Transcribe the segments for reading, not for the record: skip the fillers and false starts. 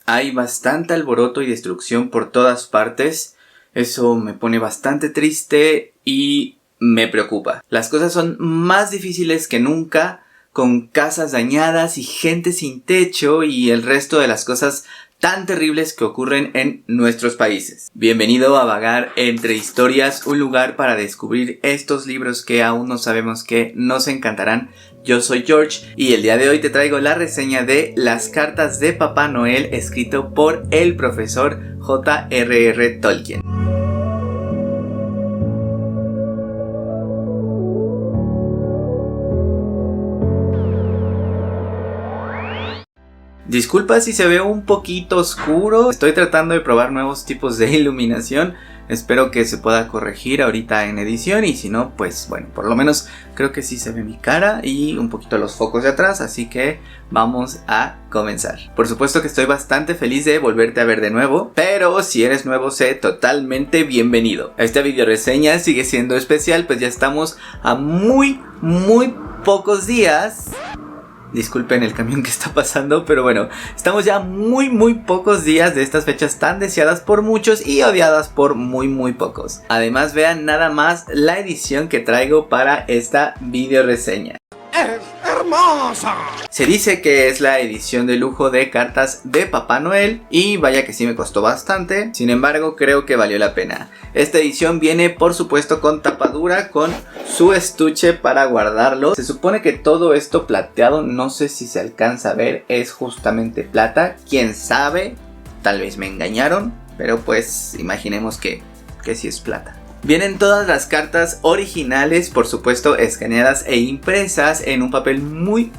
Hay bastante alboroto y destrucción por todas partes. Eso me pone bastante triste y me preocupa. Las cosas son más difíciles que nunca, con casas dañadas y gente sin techo y el resto de las cosas tan terribles que ocurren en nuestros países. Bienvenido a Vagar entre Historias, un lugar para descubrir estos libros que aún no sabemos que nos encantarán. Yo soy George y el día de hoy te traigo la reseña de Las cartas de Papá Noel, escrito por el profesor J.R.R. Tolkien. Disculpa si se ve un poquito oscuro, estoy tratando de probar nuevos tipos de iluminación. Espero que se pueda corregir ahorita en edición y si no, pues bueno, por lo menos creo que sí se ve mi cara y un poquito los focos de atrás, así que vamos a comenzar. Por supuesto que estoy bastante feliz de volverte a ver de nuevo, pero si eres nuevo, sé totalmente bienvenido. Esta video reseña sigue siendo especial, pues ya estamos a muy pocos días. Disculpen el camión que está pasando, pero bueno, estamos ya muy pocos días de estas fechas tan deseadas por muchos y odiadas por muy pocos. Además, vean nada más la edición que traigo para esta video reseña. ¡Es hermosa! Se dice que es la edición de lujo de cartas de Papá Noel y vaya que sí me costó bastante, sin embargo creo que valió la pena. Esta edición viene por supuesto con tapadura, con su estuche para guardarlo. Se supone que todo esto plateado, no sé si se alcanza a ver, es justamente plata, quién sabe, tal vez me engañaron, pero pues imaginemos que sí es plata. Vienen todas las cartas originales, por supuesto escaneadas e impresas en un papel muy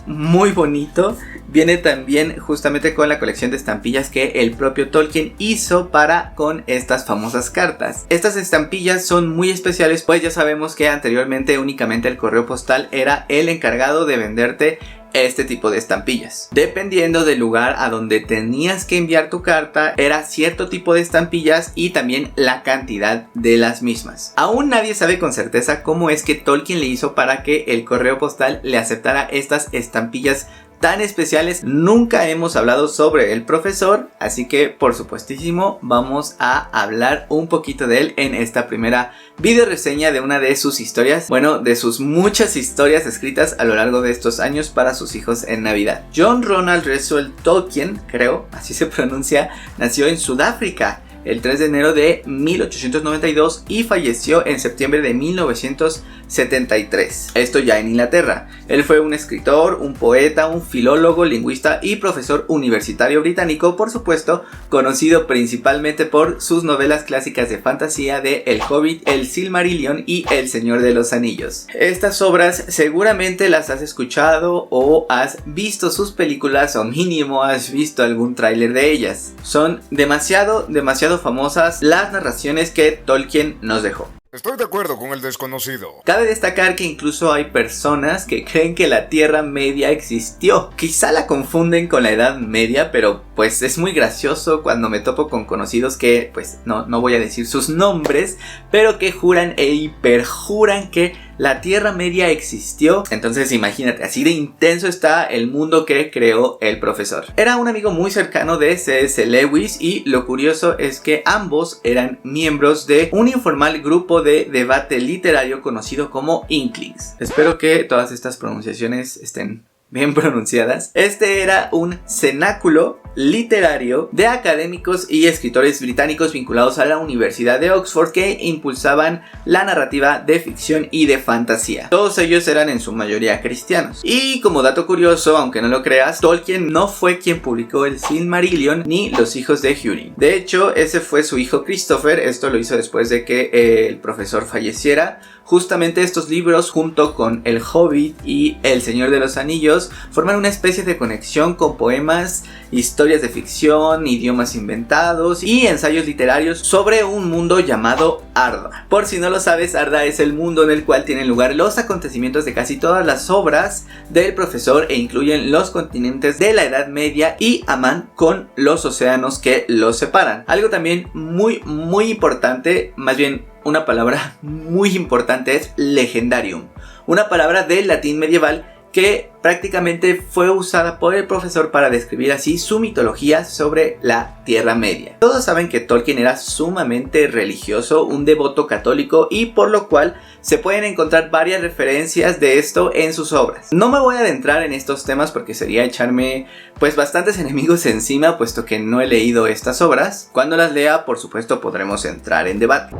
bonito. Viene también justamente con la colección de estampillas que el propio Tolkien hizo para con estas famosas cartas. Estas estampillas son muy especiales, pues ya sabemos que anteriormente únicamente el correo postal era el encargado de venderte este tipo de estampillas. Dependiendo del lugar a donde tenías que enviar tu carta, era cierto tipo de estampillas y también la cantidad de las mismas. Aún nadie sabe con certeza cómo es que Tolkien le hizo para que el correo postal le aceptara estas estampillas tan especiales. Nunca hemos hablado sobre el profesor, así que por supuestísimo vamos a hablar un poquito de él en esta primera video reseña de una de sus historias, bueno, de sus muchas historias escritas a lo largo de estos años para sus hijos en Navidad. John Ronald Reuel Tolkien, creo, así se pronuncia, nació en Sudáfrica el 3 de enero de 1892 y falleció en septiembre de 1973. Esto ya en Inglaterra. Él fue un escritor, un poeta, un filólogo, lingüista y profesor universitario británico, por supuesto, conocido principalmente por sus novelas clásicas de fantasía de El Hobbit, El Silmarillion y El Señor de los Anillos. Estas obras seguramente las has escuchado o has visto sus películas o mínimo has visto algún tráiler de ellas. Son demasiado famosas las narraciones que Tolkien nos dejó. Estoy de acuerdo con el desconocido. Cabe destacar que incluso hay personas que creen que la Tierra Media existió. Quizá la confunden con la Edad Media, pero pues es muy gracioso cuando me topo con conocidos que, pues no voy a decir sus nombres, pero que juran e hiperjuran que la Tierra Media existió. Entonces imagínate, así de intenso está el mundo que creó el profesor. Era un amigo muy cercano de C.S. Lewis y lo curioso es que ambos eran miembros de un informal grupo de debate literario conocido como Inklings. Espero que todas estas pronunciaciones estén bien pronunciadas. Este era un cenáculo literario de académicos y escritores británicos vinculados a la Universidad de Oxford que impulsaban la narrativa de ficción y de fantasía. Todos ellos eran en su mayoría cristianos. Y como dato curioso, aunque no lo creas, Tolkien no fue quien publicó el Silmarillion ni Los hijos de Húrin. De hecho, ese fue su hijo Christopher. Esto lo hizo después de que el profesor falleciera. Justamente estos libros, junto con El Hobbit y El Señor de los Anillos, forman una especie de conexión con poemas, historias de ficción, idiomas inventados y ensayos literarios sobre un mundo llamado Arda. Por si no lo sabes, Arda es el mundo en el cual tienen lugar los acontecimientos de casi todas las obras del profesor e incluyen los continentes de la Edad Media y Aman con los océanos que los separan. Algo también muy importante, más bien una palabra muy importante, es legendarium, una palabra del latín medieval que prácticamente fue usada por el profesor para describir así su mitología sobre la Tierra Media. Todos saben que Tolkien era sumamente religioso, un devoto católico, y por lo cual se pueden encontrar varias referencias de esto en sus obras. No me voy a adentrar en estos temas porque sería echarme pues bastantes enemigos encima, puesto que no he leído estas obras. Cuando las lea, por supuesto, podremos entrar en debate.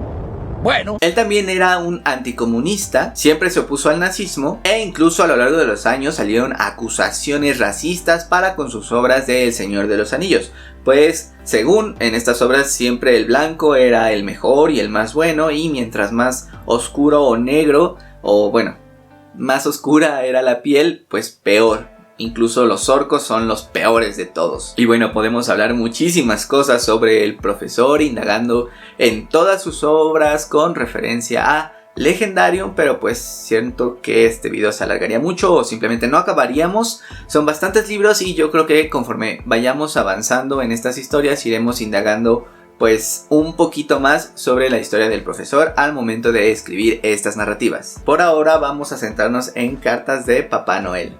Bueno, él también era un anticomunista, siempre se opuso al nazismo, e incluso a lo largo de los años salieron acusaciones racistas para con sus obras de El Señor de los Anillos, pues según en estas obras siempre el blanco era el mejor y el más bueno, y mientras más oscuro o negro, o bueno, más oscura era la piel, pues peor. Incluso los orcos son los peores de todos. Y bueno, podemos hablar muchísimas cosas sobre el profesor, indagando en todas sus obras con referencia a Legendarium, pero pues siento que este video se alargaría mucho o simplemente no acabaríamos. Son bastantes libros y yo creo que conforme vayamos avanzando en estas historias iremos indagando pues un poquito más sobre la historia del profesor al momento de escribir estas narrativas. Por ahora vamos a centrarnos en cartas de Papá Noel.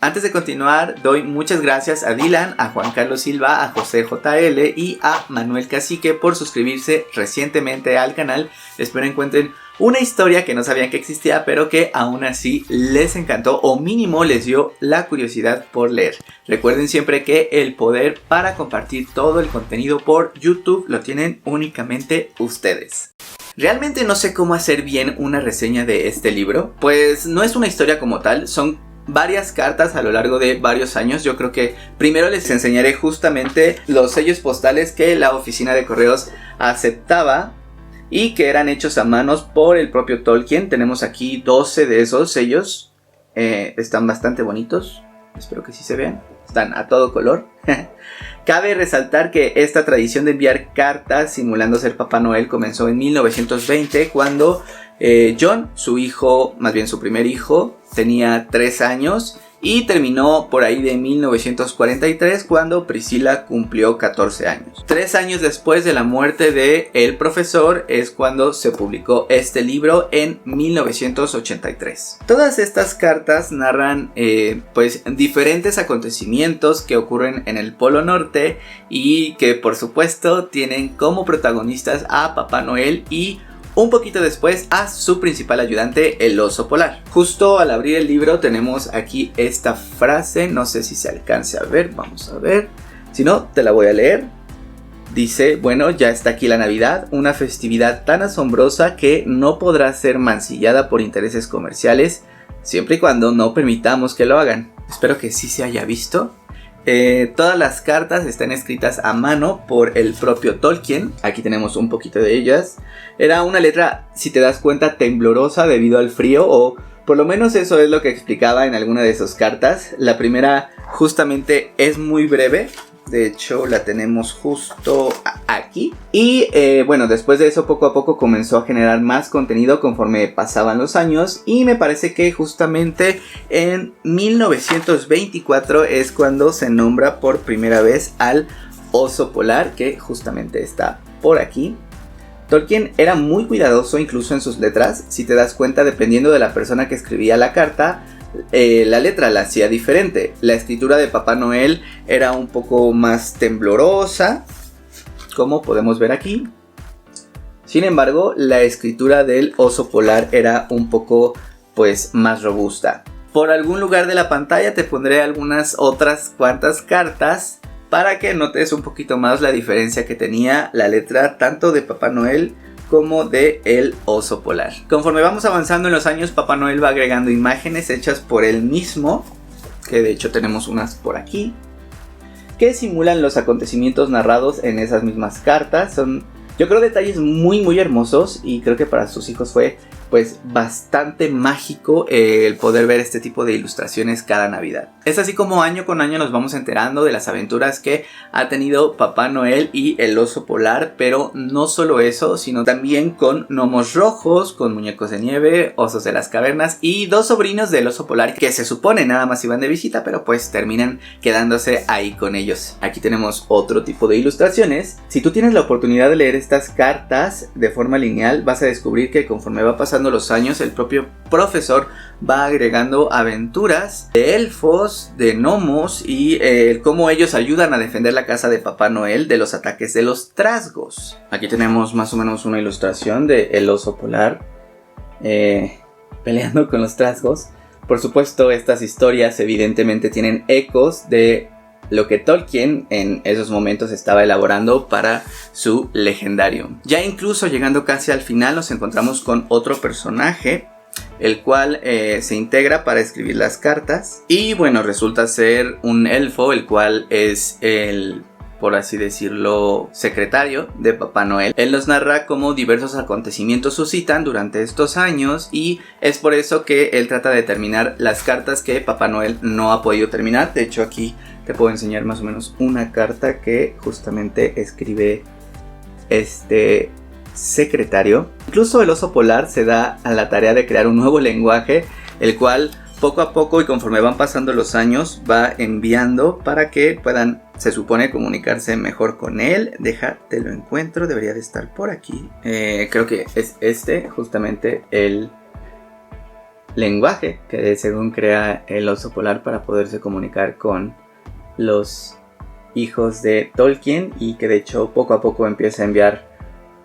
Antes de continuar, doy muchas gracias a Dylan, a Juan Carlos Silva, a José JL y a Manuel Cacique por suscribirse recientemente al canal. Espero encuentren una historia que no sabían que existía, pero que aún así les encantó o mínimo les dio la curiosidad por leer. Recuerden siempre que el poder para compartir todo el contenido por YouTube lo tienen únicamente ustedes. Realmente no sé cómo hacer bien una reseña de este libro, pues no es una historia como tal, son varias cartas a lo largo de varios años. Yo creo que primero les enseñaré justamente los sellos postales que la oficina de correos aceptaba y que eran hechos a manos por el propio Tolkien. Tenemos aquí 12 de esos sellos, están bastante bonitos, espero que sí se vean, están a todo color. Cabe resaltar que esta tradición de enviar cartas simulando ser Papá Noel comenzó en 1920 cuando John, su hijo, más bien su primer hijo, tenía 3 años y terminó por ahí de 1943 cuando Priscila cumplió 14 años. 3 años después de la muerte de el profesor es cuando se publicó este libro en 1983. Todas estas cartas narran pues diferentes acontecimientos que ocurren en el Polo Norte y que por supuesto tienen como protagonistas a Papá Noel y un poquito después a su principal ayudante, el oso polar. Justo al abrir el libro tenemos aquí esta frase, no sé si se alcance a ver, vamos a ver, si no te la voy a leer. Dice, bueno, ya está aquí la Navidad, una festividad tan asombrosa que no podrá ser mancillada por intereses comerciales, siempre y cuando no permitamos que lo hagan. Espero que sí se haya visto. Todas las cartas están escritas a mano por el propio Tolkien. Aquí tenemos un poquito de ellas. Era una letra, si te das cuenta, temblorosa debido al frío, o por lo menos eso es lo que explicaba en alguna de sus cartas. La primera justamente es muy breve. De hecho la tenemos justo aquí. Y bueno, después de eso poco a poco comenzó a generar más contenido conforme pasaban los años. Y me parece que justamente en 1924 es cuando se nombra por primera vez al oso polar, que justamente está por aquí. Tolkien era muy cuidadoso incluso en sus letras. Si te das cuenta, dependiendo de la persona que escribía la carta, la letra la hacía diferente. La escritura de Papá Noel era un poco más temblorosa, como podemos ver aquí. Sin embargo, la escritura del oso polar era un poco pues más robusta. Por algún lugar de la pantalla te pondré algunas otras cuantas cartas para que notes un poquito más la diferencia que tenía la letra tanto de Papá Noel como de el oso polar. Conforme vamos avanzando en los años, Papá Noel va agregando imágenes hechas por él mismo, que de hecho tenemos unas por aquí, que simulan los acontecimientos narrados en esas mismas cartas. Son, yo creo, detalles muy hermosos, y creo que para sus hijos fue pues bastante mágico el poder ver este tipo de ilustraciones cada Navidad. Es así como año con año nos vamos enterando de las aventuras que ha tenido Papá Noel y el oso polar, pero no solo eso, sino también con gnomos rojos, con muñecos de nieve, osos de las cavernas y 2 sobrinos del oso polar que se supone nada más iban de visita, pero pues terminan quedándose ahí con ellos. Aquí tenemos otro tipo de ilustraciones. Si tú tienes la oportunidad de leer estas cartas de forma lineal, vas a descubrir que conforme va pasando pasando los años, el propio profesor va agregando aventuras de elfos, de gnomos y cómo ellos ayudan a defender la casa de Papá Noel de los ataques de los trasgos. Aquí tenemos más o menos una ilustración de el oso polar peleando con los trasgos. Por supuesto, estas historias evidentemente tienen ecos de lo que Tolkien en esos momentos estaba elaborando para su legendario. Ya incluso llegando casi al final nos encontramos con otro personaje, el cual se integra para escribir las cartas. Y bueno, resulta ser un elfo, el cual es el, por así decirlo, secretario de Papá Noel. Él nos narra cómo diversos acontecimientos suscitan durante estos años y es por eso que él trata de terminar las cartas que Papá Noel no ha podido terminar. De hecho, aquí te puedo enseñar más o menos una carta que justamente escribe este secretario. Incluso el oso polar se da a la tarea de crear un nuevo lenguaje, el cual poco a poco y conforme van pasando los años va enviando para que puedan, se supone, comunicarse mejor con él. Déjate lo encuentro, debería de estar por aquí. Creo que es justamente el lenguaje que según crea el oso polar para poderse comunicar con los hijos de Tolkien, y que de hecho poco a poco empieza a enviar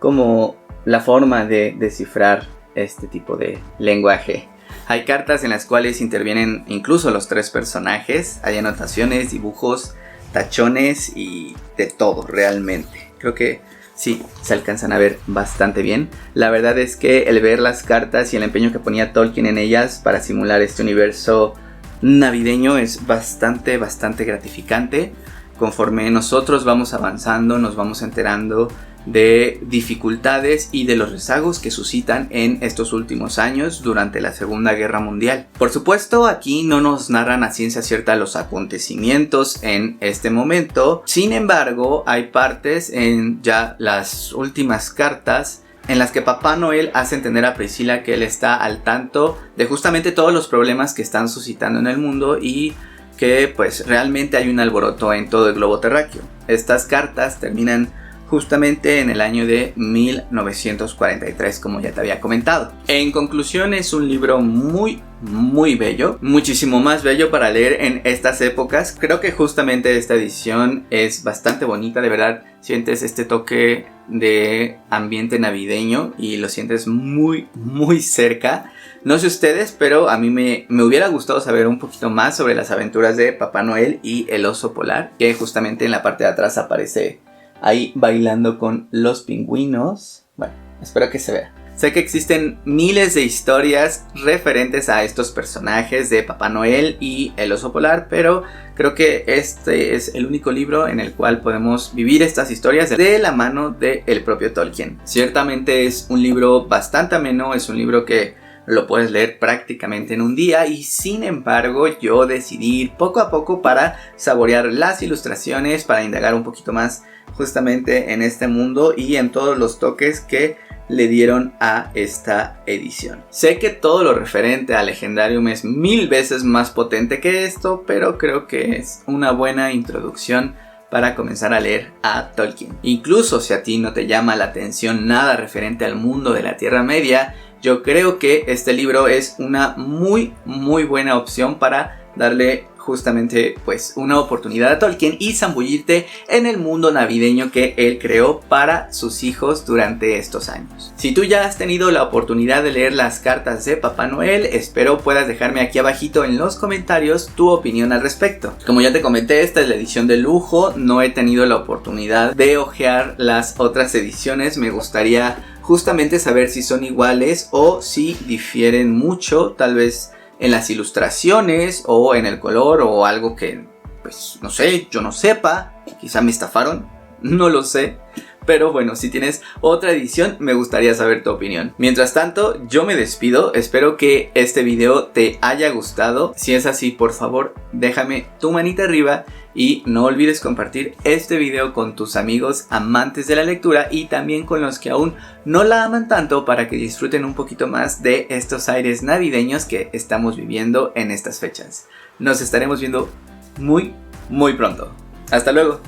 como la forma de descifrar este tipo de lenguaje. Hay cartas en las cuales intervienen incluso los tres personajes. Hay anotaciones, dibujos, tachones y de todo realmente. Creo que sí, se alcanzan a ver bastante bien. La verdad es que el ver las cartas y el empeño que ponía Tolkien en ellas para simular este universo navideño es bastante gratificante. Conforme nosotros vamos avanzando, nos vamos enterando de dificultades y de los rezagos que suscitan en estos últimos años durante la Segunda Guerra Mundial. Por supuesto, aquí no nos narran a ciencia cierta los acontecimientos en este momento. Sin embargo, hay partes en ya las últimas cartas en las que Papá Noel hace entender a Priscila que él está al tanto de justamente todos los problemas que están suscitando en el mundo y que pues realmente hay un alboroto en todo el globo terráqueo. Estas cartas terminan justamente en el año de 1943, como ya te había comentado. En conclusión, es un libro muy bello, muchísimo más bello para leer en estas épocas. Creo que justamente esta edición es bastante bonita, de verdad sientes este toque de ambiente navideño y lo sientes muy cerca. No sé ustedes, pero a mí me hubiera gustado saber un poquito más sobre las aventuras de Papá Noel y el oso polar, que justamente en la parte de atrás aparece ahí bailando con los pingüinos. Bueno, espero que se vea. Sé que existen miles de historias referentes a estos personajes de Papá Noel y el oso polar, pero creo que este es el único libro en el cual podemos vivir estas historias de la mano del propio Tolkien. Ciertamente es un libro bastante ameno, es un libro que lo puedes leer prácticamente en un día, y sin embargo yo decidí ir poco a poco para saborear las ilustraciones, para indagar un poquito más justamente en este mundo y en todos los toques que le dieron a esta edición. Sé que todo lo referente a Legendarium es 1000 veces más potente que esto, pero creo que es una buena introducción para comenzar a leer a Tolkien. Incluso si a ti no te llama la atención nada referente al mundo de la Tierra Media, yo creo que este libro es una muy buena opción para darle justamente pues una oportunidad a Tolkien y zambullirte en el mundo navideño que él creó para sus hijos durante estos años. Si tú ya has tenido la oportunidad de leer las cartas de Papá Noel, espero puedas dejarme aquí abajito en los comentarios tu opinión al respecto. Como ya te comenté, esta es la edición de lujo, no he tenido la oportunidad de hojear las otras ediciones. Me gustaría justamente saber si son iguales o si difieren mucho, tal vez en las ilustraciones o en el color o algo que, pues no sé, yo no sepa, quizá me estafaron, no lo sé. Pero bueno, si tienes otra edición, me gustaría saber tu opinión. Mientras tanto, yo me despido. Espero que este video te haya gustado. Si es así, por favor, déjame tu manita arriba. Y no olvides compartir este video con tus amigos amantes de la lectura y también con los que aún no la aman tanto, para que disfruten un poquito más de estos aires navideños que estamos viviendo en estas fechas. Nos estaremos viendo muy pronto. Hasta luego.